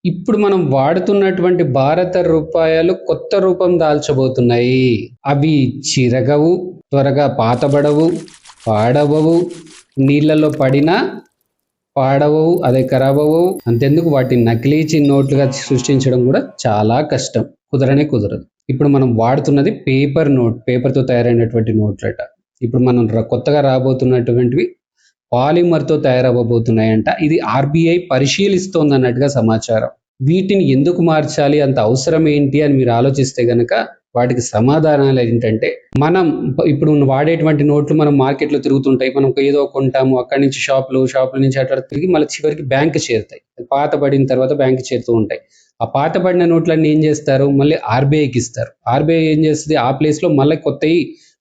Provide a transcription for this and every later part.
ఇప్పుడు మనం వాడుతున్నటువంటి భారత రూపాయలు కొత్త రూపం దాల్చబోతున్నాయి. అవి చిరగవు, త్వరగా పాతబడవు, పాడవవు, నీళ్ళలో పడినా పాడవవు, అదే ఖరాబవవు. అంతెందుకు వాటిని నకిలీ నోట్లుగా సృష్టించడం కూడా చాలా కష్టం. కుదరనే కుదరదు. ఇప్పుడు మనం వాడుతున్నది పేపర్ నోట్, పేపర్తో తయారైనటువంటి నోట్లట. ఇప్పుడు మనం కొత్తగా రాబోతున్నటువంటివి పాలిమర్తో తయారవ్వబోతున్నాయంట. ఇది ఆర్బీఐ పరిశీలిస్తోందన్నట్టుగా సమాచారం. వీటిని ఎందుకు మార్చాలి, అంత అవసరం ఏంటి అని మీరు ఆలోచిస్తే గనక వాటికి సమాధానాలు ఏంటంటే, మనం ఇప్పుడు వాడేటువంటి నోట్లు మనం మార్కెట్లో తిరుగుతుంటాయి. మనం ఏదో కొంటాము, అక్కడి నుంచి షాపుల నుంచి అట్లా తిరిగి మళ్ళీ చివరికి బ్యాంకు చేరుతాయి. పాత పడిన తర్వాత బ్యాంకు చేరుతూ ఉంటాయి. ఆ పాత పడిన నోట్లన్నీ ఏం చేస్తారు, మళ్ళీ ఆర్బీఐకి ఇస్తారు. ఆర్బీఐ ఏం చేస్తుంది, ఆ ప్లేస్లో మళ్ళీ కొత్తవి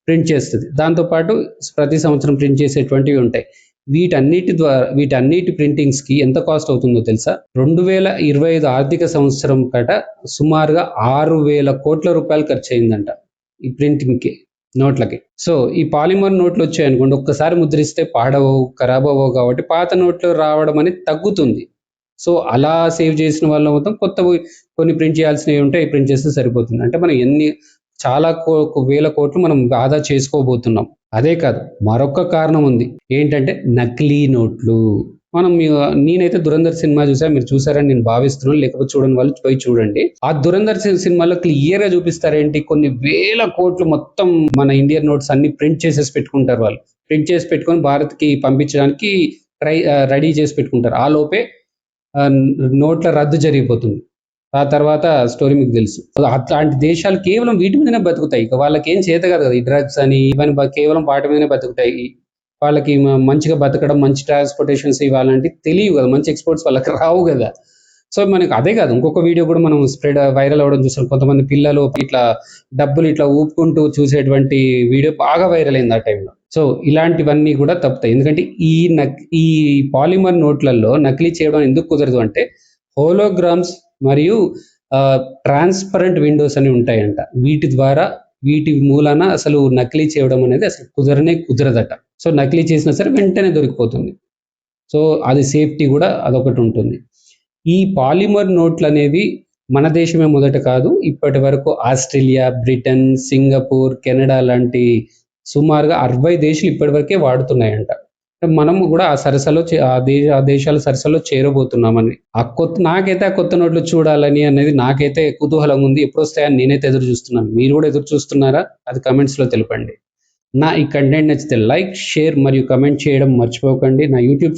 ప్రింట్ చేస్తుంది. దాంతోపాటు ప్రతి సంవత్సరం ప్రింట్ చేసేటువంటివి ఉంటాయి. వీటన్నిటి ప్రింటింగ్స్కి ఎంత కాస్ట్ అవుతుందో తెలుసా? 2025 ఆర్థిక సంవత్సరం కట సుమారుగా 6,000 కోట్ల రూపాయలు ఖర్చు అయిందంట ఈ ప్రింటింగ్కి, నోట్లకి. సో ఈ పాలిమర్ నోట్లు వచ్చాయనుకోండి, ఒక్కసారి ముద్రిస్తే పాడవవు, ఖరాబ్ అవ్వవు, కాబట్టి పాత నోట్లు రావడం అనేది తగ్గుతుంది. సో అలా సేవ్ చేసిన వాళ్ళ మొత్తం కొత్తవి కొన్ని ప్రింట్ చేయాల్సినవి ఉంటాయి, ప్రింట్ చేస్తే సరిపోతుంది. అంటే మనం చాలా వేల కోట్లు మనం ఆదా చేసుకోబోతున్నాం. అదే కాదు, మరొక కారణం ఉంది. ఏంటంటే నకిలీ నోట్లు. నేనైతే దురంధర్ సినిమా చూసా, మీరు చూసారని నేను భావిస్తున్నాను. లేకపోతే చూడని వాళ్ళు పోయి చూడండి. ఆ దురంధర్ సినిమాలో క్లియర్ గా చూపిస్తారేంటి, కొన్ని వేల కోట్లు మొత్తం మన ఇండియన్ నోట్స్ అన్ని ప్రింట్ చేసేసి పెట్టుకుంటారు. వాళ్ళు ప్రింట్ చేసి పెట్టుకొని భారత్ కి పంపించడానికి రెడీ చేసి పెట్టుకుంటారు. ఆ లోపే నోట్ల రద్దు జరిగిపోతుంది. ఆ తర్వాత స్టోరీ మీకు తెలుసు. అట్లాంటి దేశాలు కేవలం వీటి మీదనే బతుకుతాయి. ఇక వాళ్ళకి ఏం చేత కాదు కదా, ఈ డ్రగ్స్ అని ఇవన్నీ కేవలం వాటి మీదనే బతుకుతాయి. వాళ్ళకి మంచిగా బతకడం, మంచి ట్రాన్స్పోర్టేషన్స్ ఇవ్వాలంటే తెలియవు కదా, మంచి ఎక్స్పోర్ట్స్ వాళ్ళకి రావు కదా. సో మనకి అదే కాదు, ఇంకొక వీడియో కూడా మనం వైరల్ అవ్వడం చూసాం. కొంతమంది పిల్లలు ఇట్లా డబ్బులు ఇట్లా ఊపుకుంటూ చూసేటువంటి వీడియో బాగా వైరల్ అయింది ఆ టైంలో. సో ఇలాంటివన్నీ కూడా తప్పుతాయి. ఎందుకంటే ఈ పాలిమర్ నోట్లలో నకిలీ చేయడం ఎందుకు కుదరదు అంటే, హోలోగ్రామ్స్ మరియు ట్రాన్స్పరెంట్ విండోస్ అని ఉంటాయంట. వీటి మూలాన అసలు నకిలీ చేయడం అనేది అసలు కుదరదట. సో నకిలీ చేసినా సరే వెంటనే దొరికిపోతుంది. సో అది సేఫ్టీ కూడా అదొకటి ఉంటుంది. ఈ పాలిమర్ నోట్లు అనేవి మన దేశమే మొదట కాదు, ఇప్పటి వరకు ఆస్ట్రేలియా, బ్రిటన్, సింగపూర్, కెనడా లాంటి సుమారుగా 60 దేశాలు ఇప్పటి వరకే వాడుతున్నాయంట. మనం కూడా ఆ దేశాల సరసలో చేరబోతున్నామని. నాకైతే ఆ కొత్త నోట్లు చూడాలని అనేది నాకైతే కుతూహలంగా ఉంది. ఎప్పుడు వస్తాయని నేనైతే ఎదురు చూస్తున్నాను. మీరు కూడా ఎదురు చూస్తున్నారా? అది కమెంట్స్ లో తెలపండి. నా ఈ కంటెంట్ నచ్చితే లైక్, షేర్ మరియు కమెంట్ చేయడం మర్చిపోకండి. నా యూట్యూబ్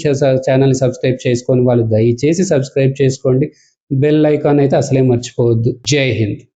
ఛానల్ని సబ్స్క్రైబ్ చేసుకొని వాళ్ళు దయచేసి సబ్స్క్రైబ్ చేసుకోండి. బెల్ ఐకాన్ అయితే అసలే మర్చిపోవద్దు. జై హింద్.